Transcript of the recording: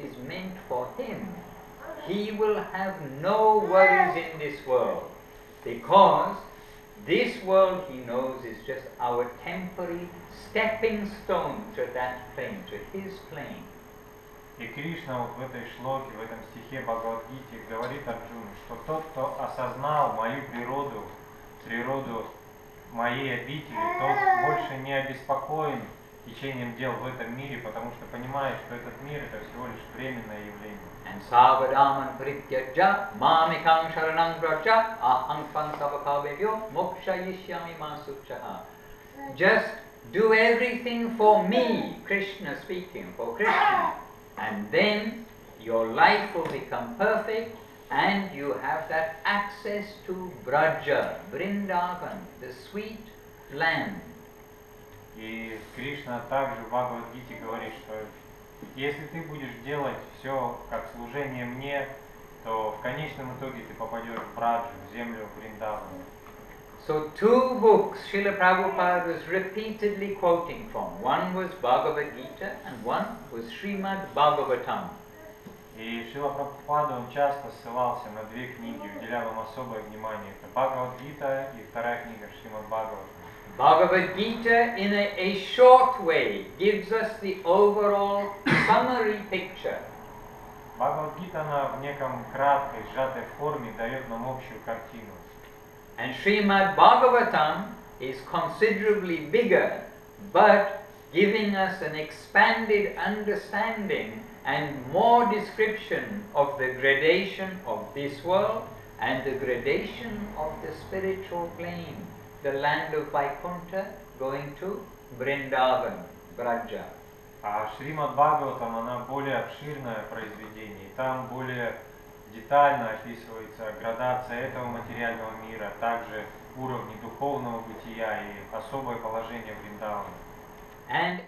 is meant for him. He will have no worries in this world, because this world, he knows, is just our temporary stepping stone to that plane, to his plane. И Кришна вот в этой шлоке, в этом стихе Бхагавад-гите говорит Арджуне, что тот, кто осознал мою природу, природу моей обители, тот больше не обеспокоен течением дел в этом мире, потому что понимает, что этот мир это всего лишь временное явление. And savadaman prityaja mamikam sharanam vraja aham tvam savakavevyo mokshayishyami masuchaha. Just do everything for me, Krishna speaking, for Krishna. And then your life will become perfect and you have that access to Braja, Vrindavan, the sweet land. И Кришна также в Бхагавад-гите говорит, что если ты будешь делать все как служение мне, то в конечном итоге ты попадешь в Браджу, в землю Вриндавана. So two books Srila Prabhupada was repeatedly quoting from. One was Bhagavad Gita and one was Srimad Bhagavatam. И Шрила Прабхупада, он часто ссылался на две книги, уделял им особое внимание. Это Бхагавад-гита и вторая книга Шримад Бхагаватам. Bhagavad Gita, in a short way, gives us the overall summary picture. Бхагавад-гита, она в неком краткой, сжатой форме дает нам общую картину. And Srimad Bhagavatam is considerably bigger, but giving us an expanded understanding and more description of the gradation of this world and the gradation of the spiritual plane, the land of Vaikuntha going to Vrindavan, Braja. А Шримад Бхагаватам, она более обширное произведение, и там более детально описывается градация этого материального мира, также уровни духовного бытия и особое положение Вриндавана. And